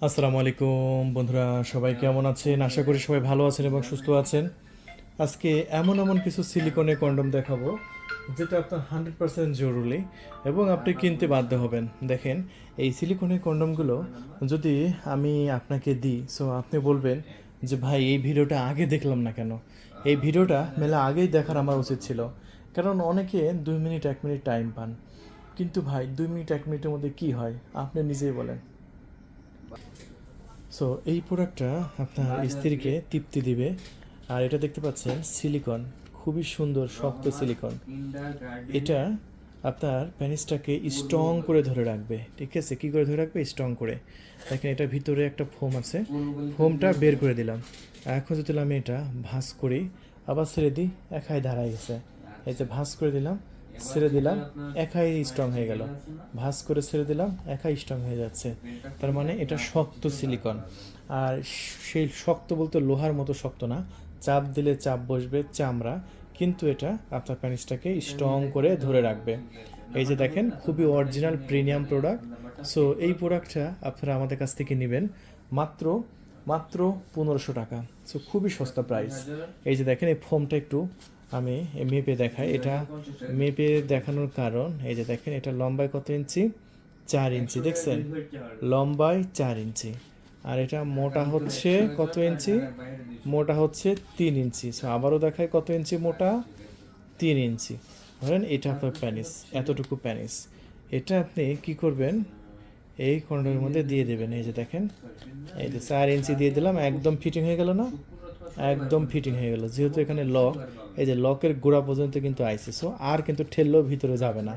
আসসালামু আলাইকুম বন্ধুরা, সবাই কেমন আছেন? আশা করি সবাই ভালো আছেন এবং সুস্থ আছেন। আজকে এমন এমন কিছু সিলিকনের কন্ডম দেখাবো যেটা আপনার 100% জরুরি এবং আপনি কিনতে বাধ্য হবেন। দেখেন, এই সিলিকনের কন্ডমগুলো যদি আমি আপনাকে দিই, সো আপনি বলবেন যে ভাই এই ভিডিওটা আগে দেখলাম না কেন। এই ভিডিওটা মেলা আগেই দেখার আমার উচিত ছিল, কারণ অনেকে 2 মিনিট 1 মিনিট টাইম পান, কিন্তু ভাই 2 মিনিট 1 মিনিটের মধ্যে কি হয় আপনি নিজেই বলেন। সো এই প্রোডাক্টটা আপনার স্ত্রীকে তৃপ্তি দিবে। আর এটা দেখতে পাচ্ছেন সিলিকন, খুবই সুন্দর শক্ত সিলিকন। এটা আপনার প্যানিসটাকে স্ট্রং করে ধরে রাখবে। ঠিক আছে, কী করে ধরে রাখবে? স্ট্রং করে। দেখেন, এটার ভিতরে একটা ফোম আছে, ফোমটা বের করে দিলাম। এখন যদি আমি এটা ভাঁজ করি, আবার ছেড়ে দিই, একাই দাঁড়ায় গেছে। এই যে ভাঁজ করে দিলাম, ছেড়ে দিলাম, একাই স্ট্রং হয়ে গেল। ভাঁজ করে ছেড়ে দিলাম, একাই স্ট্রং হয়ে যাচ্ছে। তার মানে এটা শক্ত সিলিকন। আর সেই শক্ত বলতে লোহার মতো শক্ত না, চাপ দিলে চাপ বসবে চামড়া, কিন্তু এটা আপনার প্যানিসটাকে স্ট্রং করে ধরে রাখবে। এই যে দেখেন, খুবই অরিজিনাল প্রিমিয়াম প্রোডাক্ট। সো এই প্রোডাক্টটা আপনারা আমাদের কাছ থেকে নেবেন মাত্র মাত্র 1500 টাকা। সো খুবই সস্তা প্রাইস। এই যে দেখেন, এই ফোমটা একটু আমি মেপে দেখাই। এটা মেপে দেখানোর কারণ, এই যে দেখেন, এটা লম্বায় কত ইঞ্চি? 4 ইঞ্চি। দেখছেন, লম্বায় 4 ইঞ্চি। আর এটা মোটা হচ্ছে কত ইঞ্চি? মোটা হচ্ছে 3 ইঞ্চি। সো আবারও দেখায় কত ইঞ্চি মোটা? 3 ইঞ্চি। ধরেন এটা আপনার প্যানিস, এতটুকু প্যানিস। এটা আপনি কি করবেন? এই কর্নারের মধ্যে দিয়ে দেবেন। এই যে দেখেন, এই যে 4 ইঞ্চি দিয়ে দিলাম, একদম ফিটিং হয়ে গেল না? একদম ফিটিং হয়ে গেল। যেহেতু এখানে লক, এই যে লকের গোড়া পর্যন্ত কিন্তু আইসে, সো আর কিন্তু ঠেললেও ভিতরে যাবে না।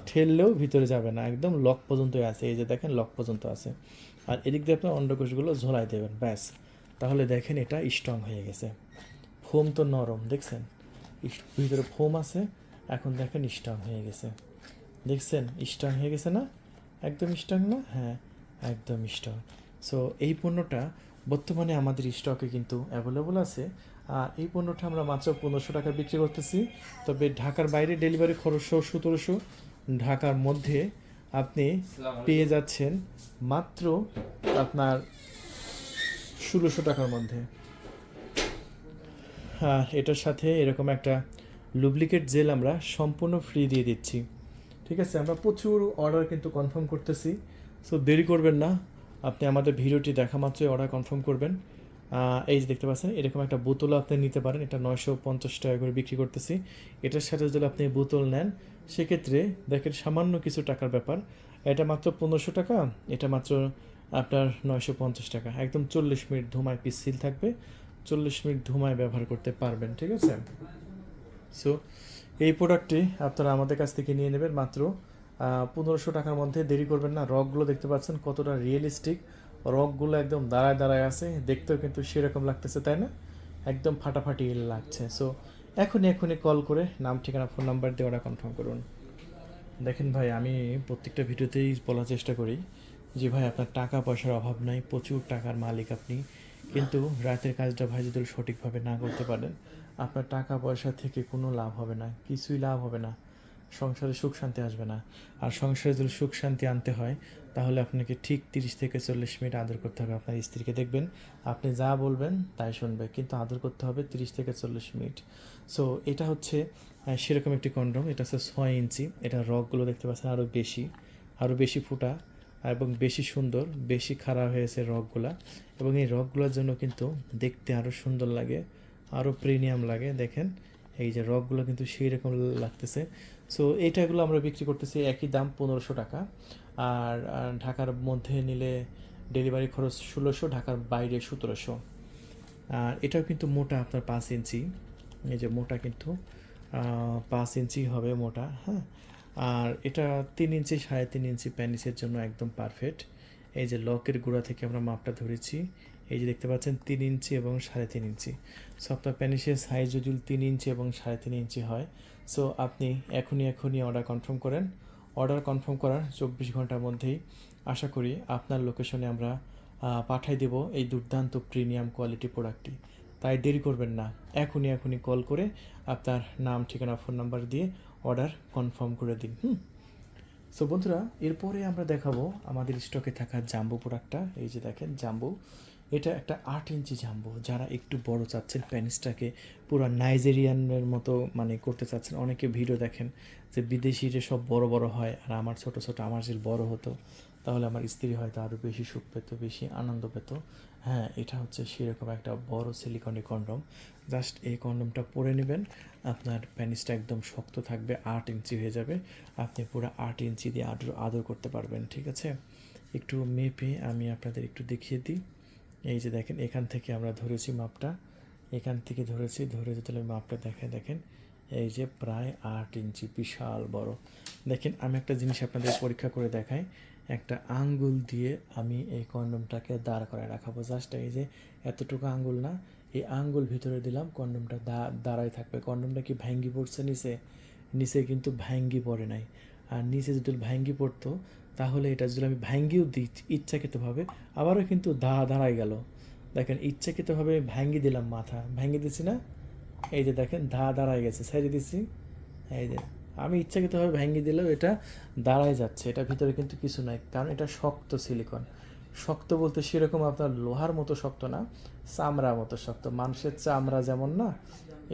ঠেললেও ভিতরে যাবে না, একদম লক পর্যন্তই আছে। এই যে দেখেন, লক পর্যন্ত আছে। আর এদিক দিয়ে আপনার অন্ডকোষগুলো ঝোলাই দেবেন, ব্যাস। তাহলে দেখেন এটা স্ট্রং হয়ে গেছে। ফোম তো নরম, দেখছেন? ভিতরে ফোম আছে। এখন দেখেন স্ট্রং হয়ে গেছে। দেখছেন স্ট্রং হয়ে গেছে না? একদম স্ট্রং না? হ্যাঁ, একদম স্ট্রং। সো এই পণ্যটা বর্তমানে আমাদের স্টকে কিন্তু অ্যাভেলেবল আছে। আর এই পণ্যটা আমরা মাত্র 1500 টাকা বিক্রি করতেছি। তবে ঢাকার বাইরে ডেলিভারি খরচ 1700, ঢাকার মধ্যে আপনি পেয়ে যাচ্ছেন মাত্র আপনার 1600 টাকার মধ্যে। আর এটার সাথে এরকম একটা লুব্রিকেট জেল আমরা সম্পূর্ণ ফ্রি দিয়ে দিচ্ছি। ঠিক আছে, আমরা প্রচুর অর্ডার কিন্তু কনফার্ম করতেছি। সো দেরি করবেন না, আপনি আমাদের ভিডিওটি দেখা মাত্রই অর্ডার কনফার্ম করবেন। এই যে দেখতে পাচ্ছেন, এরকম একটা বোতলও আপনি নিতে পারেন। এটা 950 টাকা করে বিক্রি করতেছি। এটার সাথে যদি আপনি বোতল নেন, সেক্ষেত্রে দেখেন সামান্য কিছু টাকার ব্যাপার। এটা মাত্র 1500 টাকা, এটা মাত্র আপনার 950 টাকা। একদম 40 মিনিট ধুমায় পিস সিল থাকবে, 40 মিনিট ধুমায় ব্যবহার করতে পারবেন। ঠিক আছে। সো এই প্রোডাক্টটি আপনারা আমাদের কাছ থেকে নিয়ে নেবেন মাত্র 1500 টাকার মধ্যে। দেরি করবেন না। রকগুলো দেখতে পাচ্ছেন কতটা রিয়েলিস্টিক, রকগুলো একদম দাঁড়ায় দাঁড়ায় আছে, দেখতেও কিন্তু সেরকম লাগতেছে, তাই না? একদম ফাটাফাটি লাগছে। সো এখনই এখনই কল করে নাম, ঠিকানা, ফোন নাম্বার দিয়ে ওরা কনফার্ম করুন। দেখেন ভাই, আমি প্রত্যেকটা ভিডিওতেই বলার চেষ্টা করি যে ভাই আপনার টাকা পয়সার অভাব নাই, প্রচুর টাকার মালিক আপনি, কিন্তু রাতের কাজটা ভাই যদি সঠিকভাবে না করতে পারেন, আপনার টাকা পয়সা থেকে কোনো লাভ হবে না, কিছুই লাভ হবে না। সংসারে সুখ শান্তি আসবে না। আর সংসারে যদি সুখ শান্তি আনতে হয়, তাহলে আপনাকে ঠিক 30 থেকে 40 মিনিট আদর করতে হবে আপনার স্ত্রীকে। দেখবেন আপনি যা বলবেন তাই শুনবে, কিন্তু আদর করতে হবে 30 থেকে 40 মিনিট। সো এটা হচ্ছে সেরকম একটি কন্ডম। এটা হচ্ছে 6 ইঞ্চি। এটা রকগুলো দেখতে পাচ্ছেন আরও বেশি, আরও বেশি ফুটা এবং বেশি সুন্দর, বেশি খাড়া হয়েছে রকগুলা। এবং এই রকগুলোর জন্য কিন্তু দেখতে আরও সুন্দর লাগে, আরও প্রিমিয়াম লাগে। দেখেন এই যে রকগুলো কিন্তু সেই রকম লাগতেছে। সো এইটাগুলো আমরা বিক্রি করতেছি একই দাম 1500 টাকা। আর ঢাকার মধ্যে নিলে ডেলিভারি খরচ 1600, ঢাকার বাইরে 1700। আর এটাও কিন্তু মোটা আপনার 5 ইঞ্চি। এই যে মোটা কিন্তু 5 ইঞ্চি হবে মোটা, হ্যাঁ। আর এটা 3 ইঞ্চি, 3.5 ইঞ্চি প্যানিসের জন্য একদম পারফেক্ট। এই যে লকের গোড়া থেকে আমরা মাপটা ধরেছি, এই যে দেখতে পাচ্ছেন 3 ইঞ্চি এবং 3.5 ইঞ্চি। সো আপনার প্যানিসের সাইজ যদি 3 ইঞ্চি এবং 3.5 ইঞ্চি হয়, সো আপনি এখনই অর্ডার কনফার্ম করেন। অর্ডার কনফার্ম করার 24 ঘন্টার মধ্যেই আশা করি আপনার লোকেশনে আমরা পাঠাই দেব এই দুর্দান্ত প্রিমিয়াম কোয়ালিটি প্রোডাক্টটি। তাই দেরি করবেন না, এখনই কল করে আপনার নাম, ঠিকানা, ফোন নাম্বার দিয়ে অর্ডার কনফার্ম করে দিন। সো বন্ধুরা, এরপরে আমরা দেখাবো আমাদের স্টকে থাকা জাম্বো প্রোডাক্টটা। এই যে দেখেন জাম্বো, এটা একটা 8 ইঞ্চি জাম্বো। যারা একটু বড় চাচ্ছেন, প্যানিসটাকে পুরো নাইজেরিয়ানের মতো মানে করতে চাচ্ছেন, অনেকে ভিডিও দেখেন যে বিদেশিরে সব বড় বড় হয় আর আমার ছোট ছোট, আমার যদি বড় হতো তাহলে আমার স্ত্রী হয়তো আরও বেশি সুখ পেত, বেশি আনন্দ পেত। হ্যাঁ, এটা হচ্ছে সেরকম একটা বড় সিলিকনের কন্ডম। জাস্ট এই কন্ডমটা পরে নেবেন, আপনার প্যানিসটা একদম শক্ত থাকবে, 8 ইঞ্চি হয়ে যাবে। আপনি পুরো 8 ইঞ্চি দিয়ে আদর আদর করতে পারবেন। ঠিক আছে, একটু মেপে আমি আপনাদের একটু দেখিয়ে দিই। এই যে দেখেন, এখান থেকে আমরা ধরেছি মাপটা, এখান থেকে ধরেছি, ধরে যদি মাপটা দেখেন, দেখেন এই যে প্রায় 8 ইঞ্চি, বিশাল বড়। দেখেন, আমি একটা জিনিস আপনাদের পরীক্ষা করে দেখাই। একটা আঙ্গুল দিয়ে আমি এই কন্ডমটাকে দাঁড় করায় রাখাবো। জাস্ট এই যে এতটুকু আঙ্গুল না, এই আঙ্গুল ভিতরে দিলাম, কন্ডমটা দাঁড়ায় থাকবে। কন্ডমটা কি ভাঙ্গি পড়ছে নিচে? নিচে কিন্তু ভাঙ্গি পড়ে নাই। আর নিচে যদি ভাঙ্গি পড়তো তাহলে এটা যদি আমি ভাঙ্গিও দিই ইচ্ছাকৃতভাবে, আবারও কিন্তু দাঁড়ায় গেল। দেখেন, ইচ্ছাকৃতভাবে ভাঙ্গি দিলাম, মাথা ভাঙ্গি দিচ্ছি না, এই যে দেখেন দাঁড়ায় গেছে, ছেড়ে দিচ্ছি, এই যে আমি ইচ্ছাকৃতভাবে ভেঙে দিলেও এটা দাঁড়ায় যাচ্ছে। এটা ভিতরে কিন্তু কিছু নাই, কারণ এটা শক্ত সিলিকন। শক্ত বলতে সেরকম আপনার লোহার মতো শক্ত না, চামড়ার মতো শক্ত। মানুষের চামড়া যেমন না,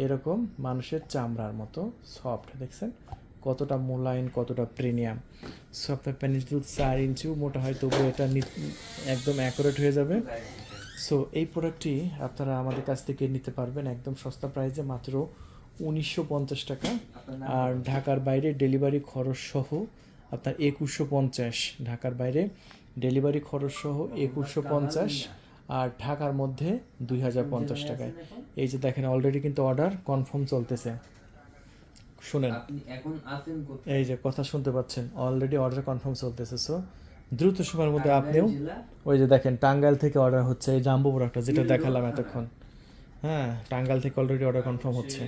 এরকম মানুষের চামড়ার মতো সফট। দেখছেন কতটা মোলায়েম, কতটা প্রিমিয়াম। সো আপনার প্যানিস যদি 4 ইঞ্চিও মোটা হয় তবুও এটা একদম অ্যাকুরেট হয়ে যাবে। সো এই প্রোডাক্টটি আপনারা আমাদের কাছ থেকে নিতে পারবেন একদম সস্তা প্রাইসে, মাত্র 1950 টাকা। আর ঢাকার বাইরে ডেলিভারি খরচ সহ আপনার 2150। ঢাকার বাইরে ডেলিভারি খরচ সহ 2150, আর ঢাকার মধ্যে 2050 টাকায়। এই যে দেখেন, অলরেডি কিন্তু অর্ডার কনফার্ম চলতেছে। শুনেন, এই যে কথা শুনতে পাচ্ছেন, অলরেডি অর্ডার কনফার্ম চলতেছে। সো দ্রুত সময়ের মধ্যে আপনিও, ওই যে দেখেন টাঙ্গাইল থেকে অর্ডার হচ্ছে এই জাম্বো প্রোডাক্টটা যেটা দেখালাম এতক্ষণ। হ্যাঁ, টাঙ্গাইল থেকে অলরেডি অর্ডার কনফার্ম হচ্ছে।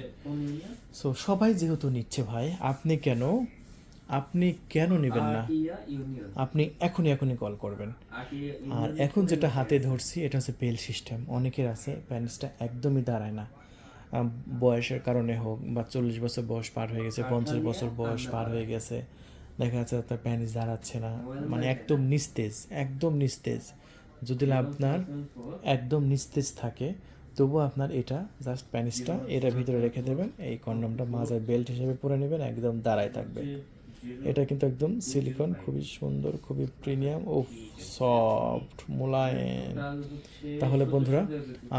সো সবাই যেহেতু নিচ্ছে ভাই, আপনি কেন নেবেন না? আপনি এখনই কল করবেন। আর এখন যেটা হাতে ধরছি এটা হচ্ছে বেল সিস্টেম। অনেকের আছে প্যানিসটা একদমই দাঁড়ায় না, বয়সের কারণে হোক, বা 40 বছর বয়স পার হয়ে গেছে, 50 বছর বয়স পার হয়ে গেছে, দেখা যাচ্ছে তার প্যানিস দাঁড়াচ্ছে না, মানে একদম নিস্তেজ, একদম নিস্তেজ। যদি আপনার একদম নিস্তেজ থাকে তবু আপনার এটা জাস্ট প্যানিসটা এটা ভিতরে রেখে দেবেন, এই কন্ডমটা মাজার বেল্ট হিসেবে পরে নেবেন, একদম দাঁড়ায় থাকবে। এটা কিন্তু একদম সিলিকন, খুবই সুন্দর, খুবই প্রিমিয়াম ও সফট মোলায়েম। তাহলে বন্ধুরা,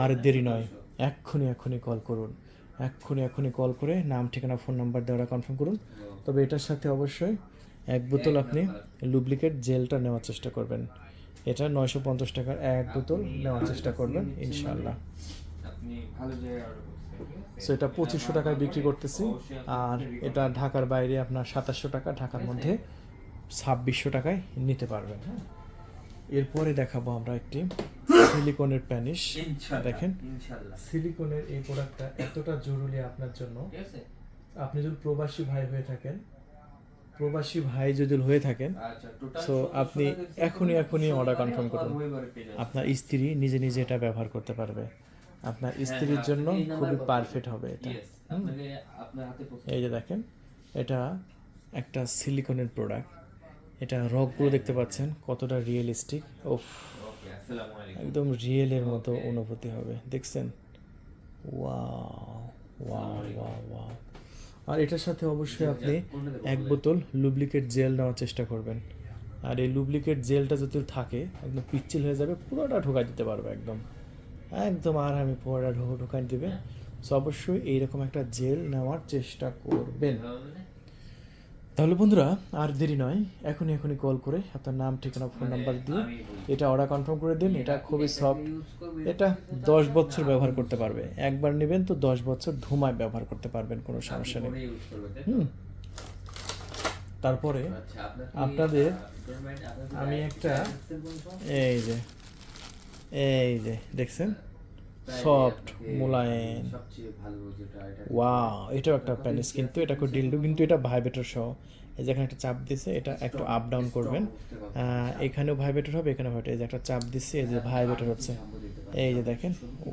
আর দেরি নয়, এক্ষুনি কল করুন। এক্ষুনি কল করে নাম, ঠিকানা, ফোন নাম্বার দেওয়া কনফার্ম করুন। তবে এটার সাথে অবশ্যই 1 বোতল আপনি লুব্রিকেট জেলটা নেওয়ার চেষ্টা করবেন। এটা 950 টাকার 1 বোতল নেওয়ার চেষ্টা করবেন ইনশাআল্লাহ। সো এটা 2500 টাকায় বিক্রি করতেছি, আর এটা ঢাকার বাইরে আপনার 2700 টাকা, ঢাকার মধ্যে 2600 টাকায় নিতে পারবেন। হ্যাঁ, এরপরে দেখাবো আমরা একটি সিলিকনের প্যানিস। দেখেন, সিলিকনের এই প্রোডাক্টটা এতটা জরুরি আপনার জন্য। আপনি যদি প্রবাসী ভাই হয়ে থাকেন, সো আপনি এখনই অর্ডার কনফার্ম করুন। আপনার স্ত্রী নিজে নিজে এটা ব্যবহার করতে পারবে, আপনার স্ত্রীর জন্য খুবই পারফেক্ট হবে এটা। এই যে দেখেন, এটা একটা সিলিকনের প্রোডাক্ট। এটা রকগুলো দেখতে পাচ্ছেন কতটা রিয়েলিস্টিক, ওফ, একদম রিয়েলের মতো অনুভূতি হবে। দেখছেন, ওয়াও ওয়াও ওয়াও ওয়াও। আর এটার সাথে অবশ্যই আপনি 1 বোতল লুব্রিকেট জেল নেওয়ার চেষ্টা করবেন। আর এই লুব্রিকেট জেলটা যদি থাকে একদম পিচ্ছিল হয়ে যাবে, পুরোটা ঢোকাই দিতে পারবে একদম, একদম আরামে পুরোটা ঢোকাই দেবে। সো অবশ্যই এইরকম একটা জেল নেওয়ার চেষ্টা করবেন। তাহলে বন্ধুরা, আর দেরি নয়, এখনই কল করে আপনার নাম, ঠিকানা, ফোন নাম্বার দিয়ে এটা অর্ডার কনফার্ম করে দিন। এটা খুবই সফট, এটা 10 বছর ব্যবহার করতে পারবে। একবার নেবেন তো 10 বছর ধুমায় ব্যবহার করতে পারবেন, কোনো সমস্যা নেই। তারপরে আপনাদের আমি একটা, এই যে দেখছেন, সফট মোলায়েম, ওয়াও, এটাও একটা প্যানিস কিন্তু, এটা ডিলডো কিন্তু, এটা ভাইব্রেটর সহ। এই যে এখানে একটা চাপ দিছে, এটা একটু আপ ডাউন করবেন, এখানেও ভাইব্রেটর হবে, এখানে ভাইব্রেটর। এই যে একটা চাপ দিচ্ছে, এই যে ভাইব্রেটর হচ্ছে, এই যে দেখেন,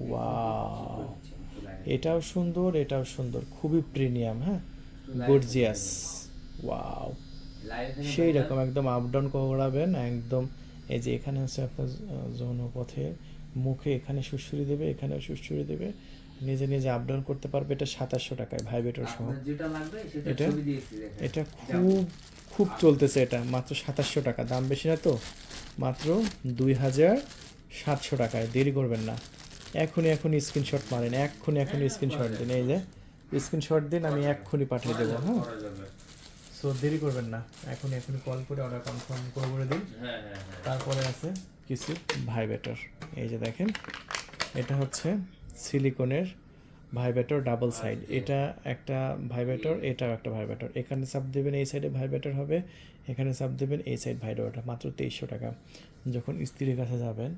ওয়াও, এটাও সুন্দর, এটাও সুন্দর, খুবই প্রিমিয়াম। হ্যাঁ, গর্জিয়াস, ওয়াও। সেই রকম একদম আপ ডাউন করাবেন একদম। এই যে এখানে হচ্ছে আপনার যৌনপথের মুখে এখানে সুড়সুড়ি দেবে, এখানেও সুড়সুড়ি দেবে, নিজে নিজে আপ ডাউন করতে পারবে। এটা 2700 টাকায় ভাইব্রেটর সহ। এটা এটা খুব খুব চলতেছে, এটা মাত্র 2700 টাকা, দাম বেশি না তো, মাত্র 2700 টাকায়। দেরি করবেন না, এখনই স্ক্রিনশট মারেন, এখনই স্ক্রিনশট দিন। এই যে স্ক্রিনশট দিন, আমি এক্ষুনি পাঠিয়ে দেবো। হ্যাঁ, সো দেরি করবেন না, এখনই কল করে অর্ডার কনফার্ম করে দিন। তারপরে আছে কিছু ভাইব্রেটর। এই যে দেখেন, এটা হচ্ছে সিলিকনের ভাইব্রেটর ডাবল সাইড। এটা একটা ভাইব্রেটর, এটাও একটা ভাইব্রেটর। এখানে চাপ দেবেন, এই সাইডে ভাইব্রেটর হবে, এখানে চাপ দেবেন, এই সাইড ভাইব্রেটর। মাত্র 2300 টাকা। যখন স্ত্রীর কাছে যাবেন,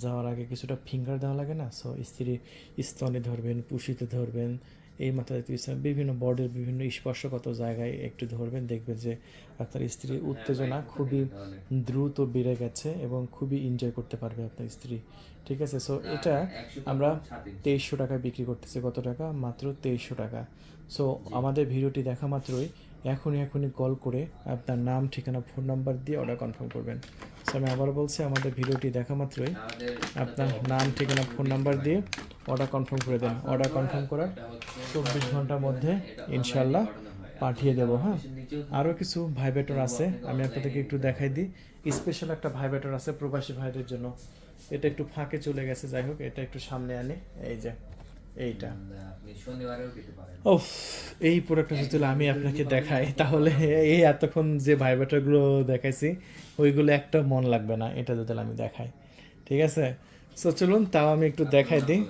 যাওয়ার আগে কিছুটা ফিঙ্গার দেওয়া লাগে না, সো স্ত্রী স্তনে ধরবেন, পুশিতে ধরবেন, এই মাথায় বিভিন্ন বডির বিভিন্ন স্পর্শগত জায়গায় একটু ধরবেন, দেখবেন যে আপনার স্ত্রীর উত্তেজনা খুবই দ্রুত বেড়ে গেছে এবং খুবই এনজয় করতে পারবে আপনার স্ত্রী। ঠিক আছে, সো এটা আমরা 2300 টাকায় বিক্রি করতেছি। কত টাকা? মাত্র 2300 টাকা। সো আমাদের ভিডিওটি দেখা মাত্রই এখনই কল করে আপনার নাম, ঠিকানা, ফোন নাম্বার দিয়ে অর্ডার কনফার্ম করবেন। সো আমি আবার বলছি, আমাদের ভিডিওটি দেখা মাত্রই আপনার নাম, ঠিকানা, ফোন নাম্বার দিয়ে অর্ডার কনফার্ম করে দেন। অর্ডার কনফার্ম করার 24 ঘন্টার মধ্যে ইনশাল্লাহ পাঠিয়ে দেবো। হ্যাঁ, আরও কিছু ভাইব্রেটর আছে, আমি আপনাদেরকে একটু দেখাই দিই। স্পেশাল একটা ভাইব্রেটর আছে প্রবাসী ভাইদের জন্য। এটা একটু ফাঁকে চলে গেছে, যাই হোক, এটা একটু সামনে আনি। এই যে এইটা, ওফ, এই প্রোডাক্টটা যদি আমি আপনাকে দেখাই তাহলে এই এতক্ষণ যে ভাইব্রেটরগুলো দেখাইছি ওইগুলো একটা মন লাগবে না, এটা যদি আমি দেখাই। ঠিক আছে, সো চলুন তাও আমি একটু দেখাই দিই।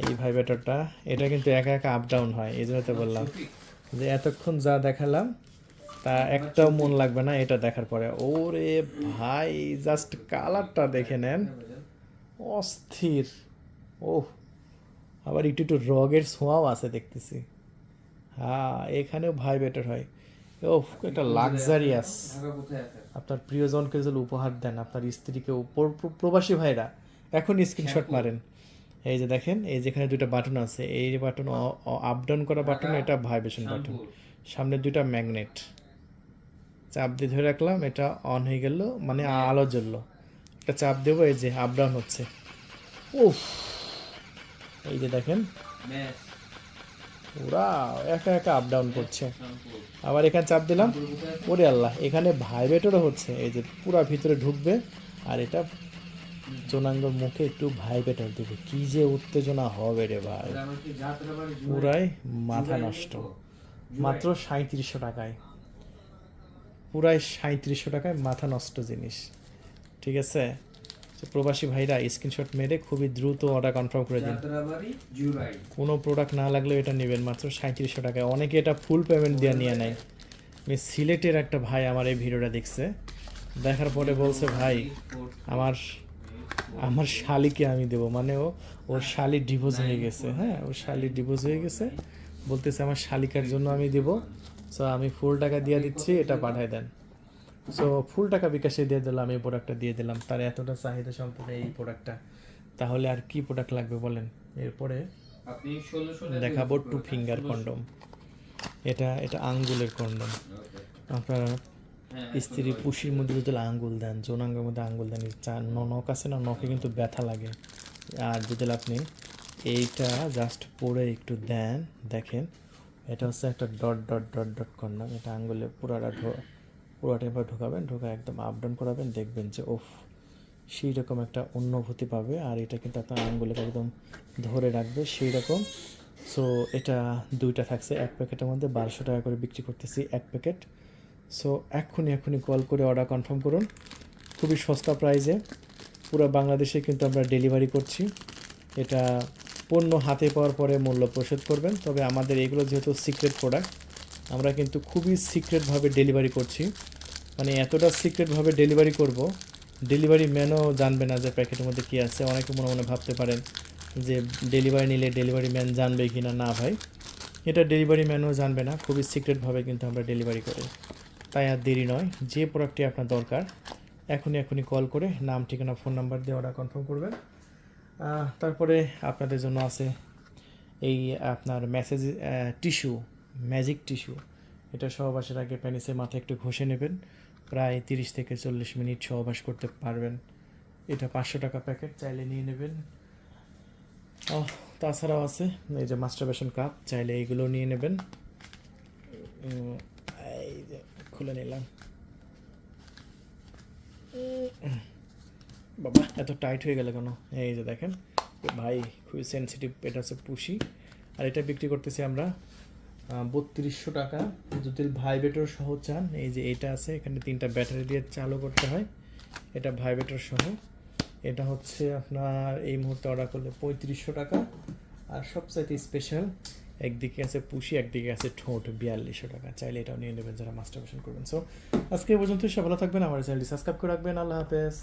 এই ভাইব্রেটরটা, এটা কিন্তু একা একা আপ ডাউন হয়, এই জন্য তো বললাম যে এতক্ষণ যা দেখালাম তা একটাও মন লাগবে না এটা দেখার পরে। ওরে ভাই, জাস্ট কালারটা দেখে নেন, অস্থির। ওহ, আবার একটু একটু রগের ছোঁয়াও আছে দেখতেছি। হ্যাঁ, এখানেও ভাইব্রেটর হয়। ও, এটা লাক্সারিয়াস। আপনার প্রিয়জনকে যদি উপহার দেন, আপনার স্ত্রীকে, প্রবাসী ভাইরা এখন স্ক্রিনশট মারেন। এই যে দেখেন, এই যেখানে দুইটা বাটন আছে, এই বাটন আপ ডাউন করা বাটন, এটা ভাইব্রেশন বাটন। সামনে দুইটা ম্যাগনেট, চাপ দিয়ে ধরে রাখলাম, এটা অন হয়ে গেল, মানে আলো জ্বললো। একটা চাপ দেবো, এই যে আপ ডাউন হচ্ছে। উফ, এই যে দেখেন, ওরা একা একা আপ ডাউন করছে। আবার এখানে চাপ দিলাম, ওরে আল্লাহ, এখানে ভাইব্রেটরও হচ্ছে। এই যে পুরা ভিতরে ঢুকবে, আর এটা জোনাঙ্গর মুখে একটু ভাইব্রেটর দেবে। কি যে উত্তেজনা হবে রে ভাই, পুরাই মাথা নষ্ট। মাত্র 3700 টাকায়, পুরাই 3700 টাকায় মাথা নষ্ট জিনিস। ঠিক আছে, তো প্রবাসী ভাইরা স্ক্রিনশট মেরে খুবই দ্রুত অর্ডার কনফার্ম করে দিন। কোনো প্রোডাক্ট না লাগলেও এটা নেবেন মাত্র 3700 টাকায়। অনেকে এটা ফুল পেমেন্ট দিয়ে নিয়ে নেয়। আমি সিলেটের একটা ভাই আমার এই ভিডিওটা দেখছে, দেখার পরে বলছে, ভাই আমার আমার শালিকে আমি দেবো, মানে ওর শালি ডিভোর্স হয়ে গেছে। হ্যাঁ, ওর শালি ডিভোর্স হয়ে গেছে, বলতেছে আমার শালিকার জন্য আমি দিব। সো আমি ফুল টাকা দিয়ে দিচ্ছি, এটা পাঠায় দেন। সো ফুল টাকা বিকাশে দিয়ে দিলাম, এই প্রোডাক্টটা দিয়ে দিলাম। তার এতটা চাহিদা সম্পূর্ণ এই প্রোডাক্টটা, তাহলে আর কি প্রোডাক্ট লাগবে বলেন। এরপরে দেখাবো 2 ফিঙ্গার কন্ডম। এটা এটা আঙ্গুলের কন্ডম। আপনারা স্ত্রী পুশির মধ্যে যদি আঙ্গুল দেন, যৌনাঙ্গের মধ্যে আঙ্গুল দেন, নখ আছে না, নখে কিন্তু ব্যথা লাগে। আর যদি আপনি এইটা জাস্ট পরে একটু দেন, দেখেন, এটা হচ্ছে একটা dot dot dot dot condom. এটা আঙ্গুলে পুরাটা এবার ঢোকাবেন, ঢোকা একদম আপ ডাউন করাবেন, দেখবেন যে ওফ, সেই রকম একটা অনুভূতি পাবে। আর এটা কিন্তু আপনার আঙ্গুলেকে একদম ধরে রাখবে সেই রকম। সো এটা দুইটা থাকছে, এক প্যাকেটের মধ্যে 1200 টাকা করে বিক্রি করতেছি এক প্যাকেট। সো এক্ষুনি কল করে অর্ডার কনফার্ম করুন, খুবই সস্তা প্রাইসে। পুরো বাংলাদেশে কিন্তু আমরা ডেলিভারি করছি। এটা পণ্য হাতে পাওয়ার পরে মূল্য পরিশোধ করবেন। তবে আমাদের এগুলো যেহেতু সিক্রেট প্রোডাক্ট, আমরা কিন্তু খুবই সিক্রেটভাবে ডেলিভারি করছি। মানে এতটা সিক্রেটভাবে ডেলিভারি করব, ডেলিভারি ম্যানও জানবে না যে প্যাকেটের মধ্যে কী আছে। অনেকে মনে মনে ভাবতে পারেন যে ডেলিভারি নিলে ডেলিভারি ম্যান জানবে কি না। না ভাই, এটা ডেলিভারি ম্যানও জানবে না, খুবই সিক্রেটভাবে কিন্তু আমরা ডেলিভারি করি। তাই আর দেরি নয়, যে প্রোডাক্টটি আপনার দরকার এখনই কল করে নাম, ঠিকানা, ফোন নাম্বার দিয়ে অর্ডার কনফার্ম করবেন। তারপরে আপনাদের জন্য আছে এই আপনার টিস্যু, ম্যাজিক টিস্যু। এটা সহবাসের আগে পেনিসে মাথা একটু ঘষে নেবেন, প্রায় 30 থেকে 40 মিনিট সহবাস করতে পারবেন। এটা 500 টাকা প্যাকেট, চাইলে নিয়ে নেবেন। তাছাড়াও আছে এই যে মাস্টারবেশন কাপ, চাইলে এইগুলো নিয়ে নেবেন। এই যে খুলে নিলাম। বাবা এত টাইট হয়ে গেল কেন? এই যে দেখেন ভাই, খুবই সেন্সিটিভ। এটা হচ্ছে পুশি, আর এটা বিক্রি করতেছি আমরা 3200 টাকা। যদি ভাইব্রেটর সহ চান, এই যে এটা আছে, এখানে 3টা ব্যাটারি দিয়ে চালু করতে হয়, এটা ভাইব্রেটর সহ। এটা হচ্ছে আপনার এই মুহূর্তে অর্ডার করলে 3500 টাকা। আর সবচাইতে স্পেশাল, একদিকে আছে পুশি, একদিকে আছে ঠোঁট, 4200 টাকা। চাইলে এটাও নিয়ে নেবেন যারা মাস্টারবেশন করবেন। সো আজকে এই পর্যন্ত, সব ভালো থাকবেন, আমার চ্যানেলটি সাবস্ক্রাইব করে রাখবেন। আল্লাহ হাফেজ।